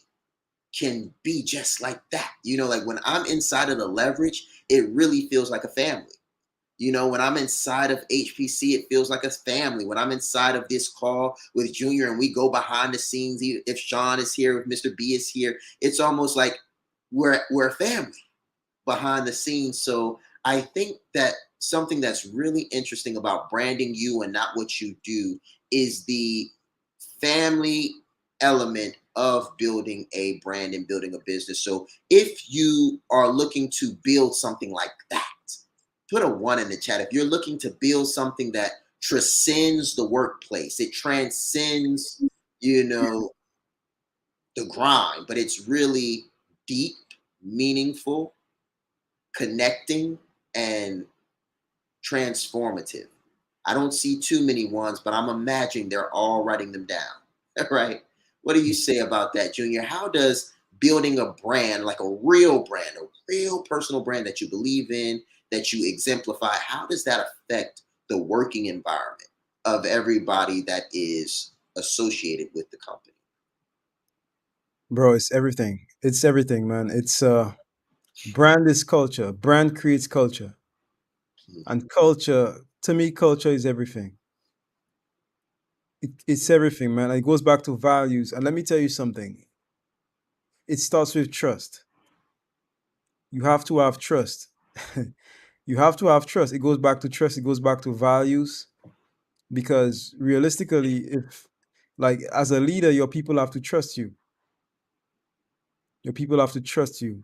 can be just like that. Like when I'm inside of the leverage, it really feels like a family. When I'm inside of HPC, it feels like a family. When I'm inside of this call with Junior and we go behind the scenes, if Shaan is here, if Mr. B is here, it's almost like we're a family behind the scenes. So I think that something that's really interesting about branding you and not what you do is the family element of building a brand and building a business. So if you are looking to build something like that, put a 1 in the chat. If you're looking to build something that transcends the workplace, it transcends, the grind, but it's really deep, meaningful, connecting, and transformative. I don't see too many ones, but I'm imagining they're all writing them down. Right? What do you say about that, Junior? How does building a brand, like a real personal brand that you believe in, that you exemplify, how does that affect the working environment of everybody that is associated with the company? Bro, it's everything. It's everything, man. It's brand is culture. Brand creates culture. And culture, to me, culture is everything. It's everything, man. It goes back to values. And let me tell you something. It starts with trust. You have to have trust. You have to have trust. It goes back to trust. It goes back to values. Because realistically, if like as a leader, your people have to trust you. Your people have to trust you.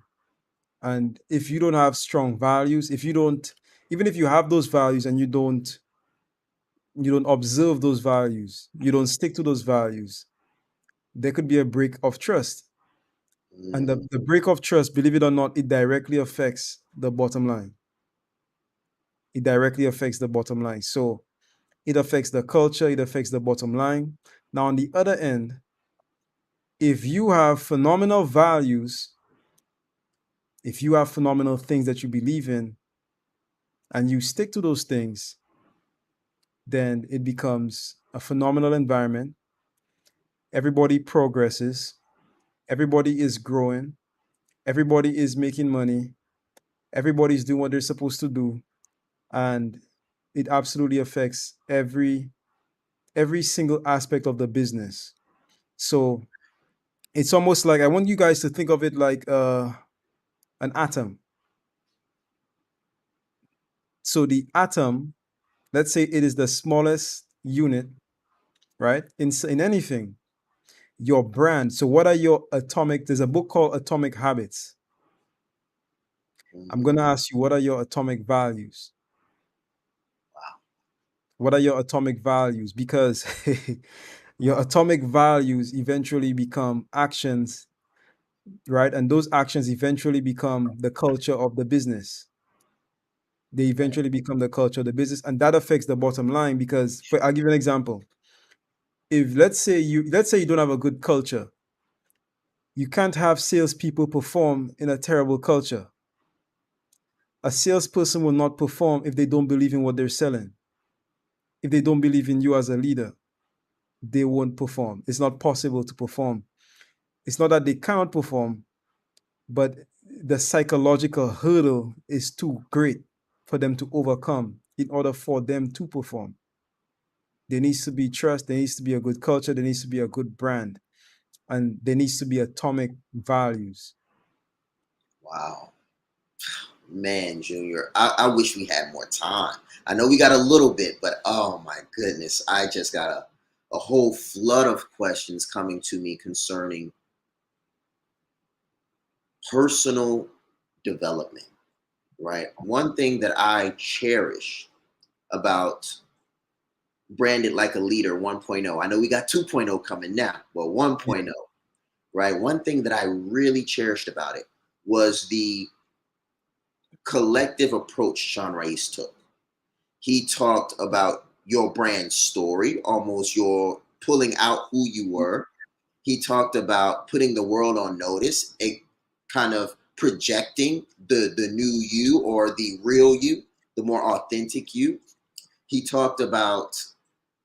And if you don't have strong values, if you don't, even if you have those values and you don't observe those values, you don't stick to those values, there could be a break of trust. And the break of trust, believe it or not, it directly affects the bottom line. It directly affects the bottom line. So it affects the culture, it affects the bottom line. Now, on the other end, if you have phenomenal values, if you have phenomenal things that you believe in, and you stick to those things, then it becomes a phenomenal environment. Everybody progresses, everybody is growing, everybody is making money, everybody's doing what they're supposed to do, and it absolutely affects every single aspect of the business. So it's almost like I want you guys to think of it like an atom. So the atom, let's say it is the smallest unit, right? In anything, your brand. So what are your atomic? There's a book called Atomic Habits. I'm gonna ask you, what are your atomic values? What are your atomic values? Because your atomic values eventually become actions, right? And those actions eventually become the culture of the business. They eventually become the culture of the business, and that affects the bottom line. Because I'll give you an example. If let's say you don't have a good culture, you can't have salespeople perform in a terrible culture. A salesperson will not perform if they don't believe in what they're selling. If they don't believe in you as a leader, they won't perform. It's not possible to perform. It's not that they cannot perform, but the psychological hurdle is too great for them to overcome in order for them to perform. There needs to be trust, there needs to be a good culture, there needs to be a good brand, and there needs to be atomic values. Wow. Man, Junior, I wish we had more time. I know we got a little bit, but oh my goodness, I just got a whole flood of questions coming to me concerning personal development, right? One thing that I cherish about Branded Like a Leader 1.0, I know we got 2.0 coming now, but 1.0, right? One thing that I really cherished about it was the collective approach Shaan Rais took. He talked about your brand story, almost your pulling out who you were. He talked about putting the world on notice, a kind of projecting the new you or the real you, the more authentic you. He talked about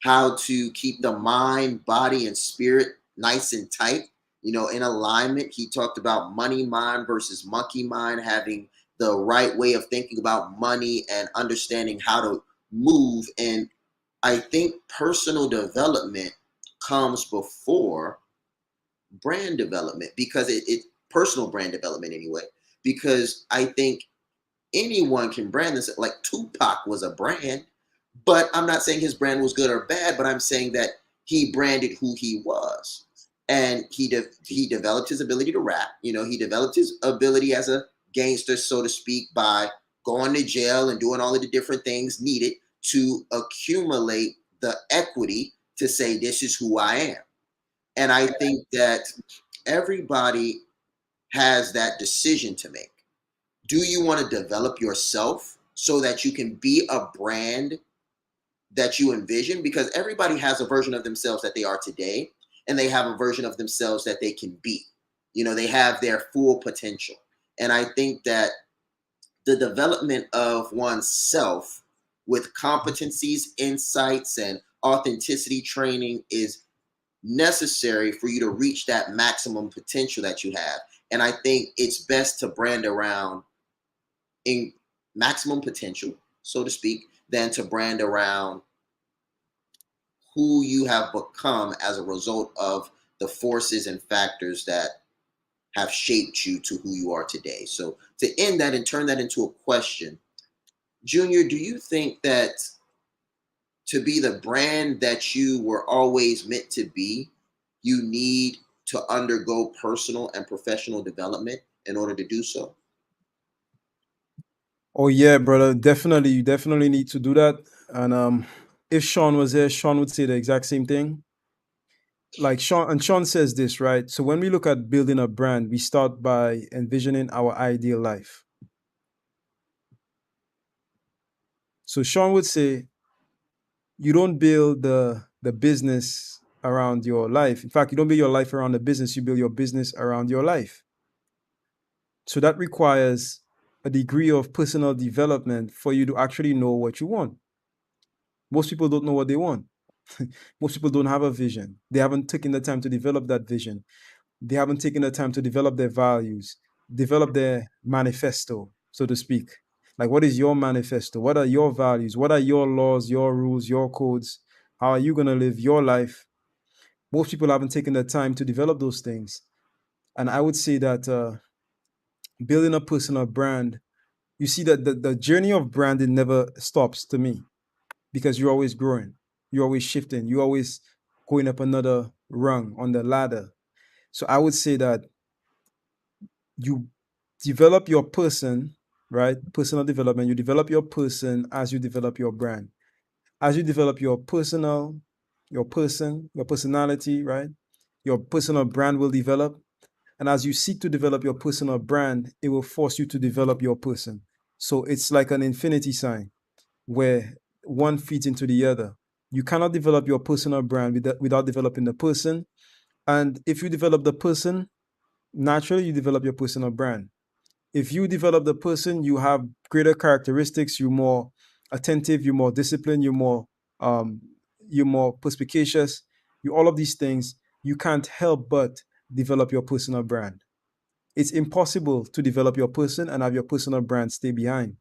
how to keep the mind, body, and spirit nice and tight, in alignment. He talked about money mind versus monkey mind, having the right way of thinking about money and understanding how to move. And I think personal development comes before brand development, because it personal brand development anyway, because I think anyone can brand this. Like Tupac was a brand, but I'm not saying his brand was good or bad, but I'm saying that he branded who he was, and he developed his ability to rap. He developed his ability as a gangster, so to speak, by going to jail and doing all of the different things needed to accumulate the equity to say this is who I am. And I think that everybody has that decision to make. Do you want to develop yourself so that you can be a brand that you envision? Because everybody has a version of themselves that they are today, and they have a version of themselves that they can be. They have their full potential. And I think that the development of oneself with competencies, insights, and authenticity training is necessary for you to reach that maximum potential that you have. And I think it's best to brand around in maximum potential, so to speak, than to brand around who you have become as a result of the forces and factors that have shaped you to who you are today. So to end that and turn that into a question, Junior, do you think that to be the brand that you were always meant to be, you need to undergo personal and professional development in order to do so? Oh yeah, brother. Definitely, you definitely need to do that. And if Sean was here, Sean would say the exact same thing. Like Sean says this, right? So when we look at building a brand, we start by envisioning our ideal life. So Sean would say you don't build the business around your life. In fact, you don't build your life around the business, you build your business around your life. So that requires a degree of personal development for you to actually know what you want. Most people don't know what they want. Most people don't have a vision. They haven't taken the time to develop that vision. They haven't taken the time to develop their values, develop their manifesto, so to speak. Like, what is your manifesto? What are your values? What are your laws, your rules, your codes? How are you going to live your life? Most people haven't taken the time to develop those things. And I would say that building a personal brand, you see that the journey of branding never stops to me, because you're always growing, you're always shifting, you're always going up another rung on the ladder. So I would say that you develop your person, right? Personal development. You develop your person as you develop your brand. As you develop your personality, right? Your personal brand will develop. And as you seek to develop your personal brand, it will force you to develop your person. So it's like an infinity sign where one feeds into the other. You cannot develop your personal brand without developing the person. And if you develop the person, naturally you develop your personal brand. If you develop the person, you have greater characteristics, you're more attentive, you're more disciplined, um, you're more perspicacious, you all of these things, you can't help but develop your personal brand. It's impossible to develop your person and have your personal brand stay behind.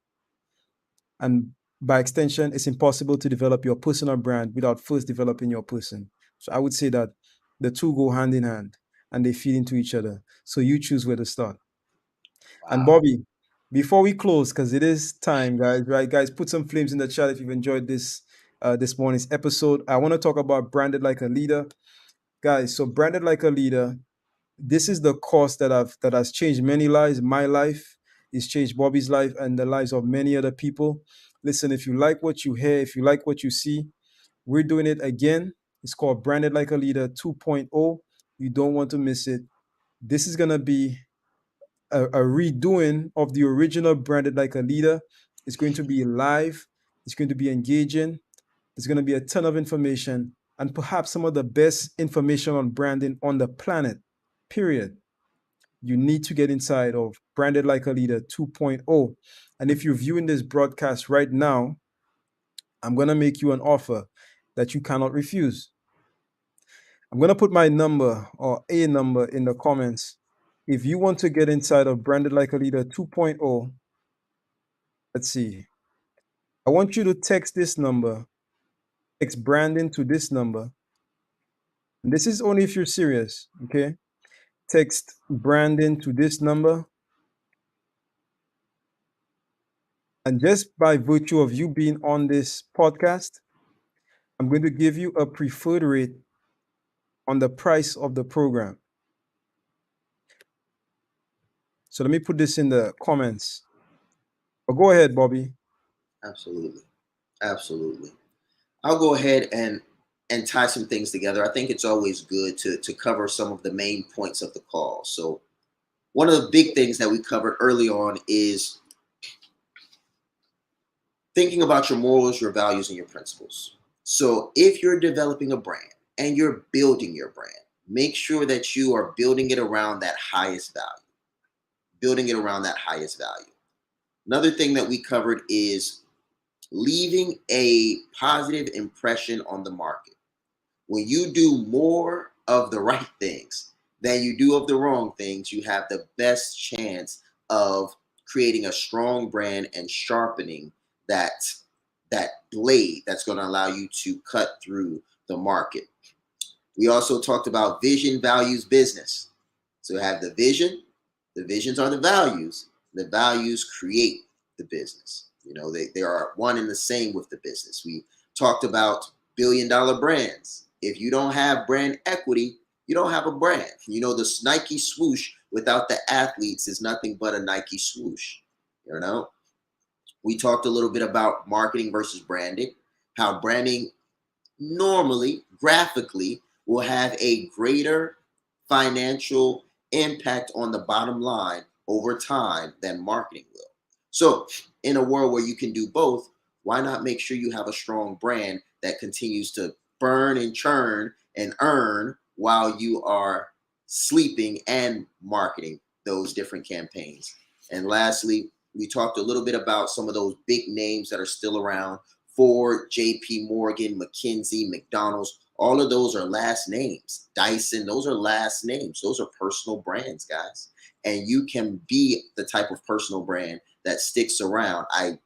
And by extension, it's impossible to develop your personal brand without first developing your person. So I would say that the two go hand in hand and they feed into each other. So you choose where to start. And Wow. Bobby, before we close, because it is time, guys, right? Guys, put some flames in the chat if you've enjoyed this morning's episode. I want to talk about branded like a leader. Guys, so branded like a leader, this is the course that has changed many lives. My life, it's changed Bobby's life and the lives of many other people. Listen, if you like what you hear, if you like what you see, we're doing it again. It's called Branded Like a Leader 2.0. You don't want to miss it. This is gonna be a redoing of the original Branded Like a Leader. It's going to be live. It's going to be engaging. There's going to be a ton of information. and perhaps some of the best information on branding on the planet, period. You need to get inside of Branded Like a Leader 2.0. And if you're viewing this broadcast right now, I'm going to make you an offer that you cannot refuse. I'm going to put my number or a number in the comments. If you want to get inside of Branded Like a Leader 2.0, let's see. I want you to text this number, text Brandon to this number. And this is only if you're serious, okay? Text Brandon to this number. And just by virtue of you being on this podcast, I'm going to give you a preferred rate on the price of the program. So let me put this in the comments. But go ahead, Bobby. Absolutely. Absolutely. I'll go ahead and tie some things together. I think it's always good to cover some of the main points of the call. So one of the big things that we covered early on is thinking about your morals, your values, and your principles. So if you're developing a brand and you're building your brand, make sure that you are building it around that highest value. Building it around that highest value. Another thing that we covered is leaving a positive impression on the market. When you do more of the right things than you do of the wrong things, you have the best chance of creating a strong brand and sharpening that blade that's going to allow you to cut through the market. We also talked about vision, values, business. So have the vision. The visions are the values create the business. You know, they are one and the same with the business. We talked about billion-dollar brands. If you don't have brand equity, you don't have a brand. You know, the Nike swoosh without the athletes is nothing but a Nike swoosh. You know, we talked a little bit about marketing versus branding, how branding normally, graphically, will have a greater financial impact on the bottom line over time than marketing will. So in a world where you can do both, why not make sure you have a strong brand that continues to burn and churn and earn while you are sleeping and marketing those different campaigns? And lastly, we talked a little bit about some of those big names that are still around: Ford, JP Morgan, McKinsey, McDonald's. All of those are last names. Dyson, those are last names. Those are personal brands, guys. And you can be the type of personal brand that sticks around. I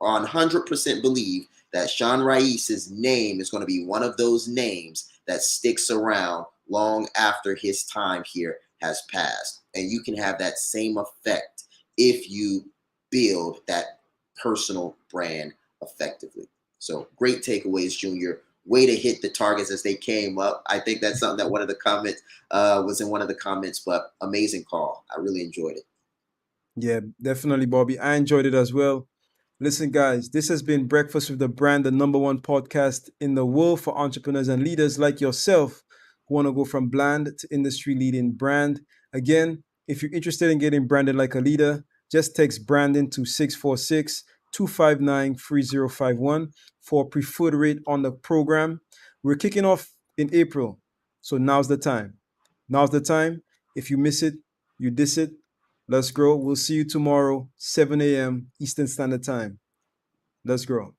100% believe that Shaan Rais' name is going to be one of those names that sticks around long after his time here has passed. And you can have that same effect if you build that personal brand effectively. So great takeaways, Junior. Way to hit the targets as they came up. I think that's something that one of the comments was in one of the comments, but amazing call. I really enjoyed it. Yeah, definitely, Bobby. I enjoyed it as well. Listen, guys, this has been Breakfast with the Brand, the #1 podcast in the world for entrepreneurs and leaders like yourself who want to go from bland to industry leading brand. Again, if you're interested in getting branded like a leader, just text Brandon to 646-259-3051 for a preferred rate on the program. We're kicking off in April, so now's the time. Now's the time. If you miss it, you diss it. Let's grow. We'll see you tomorrow, 7 a.m. Eastern Standard Time. Let's grow.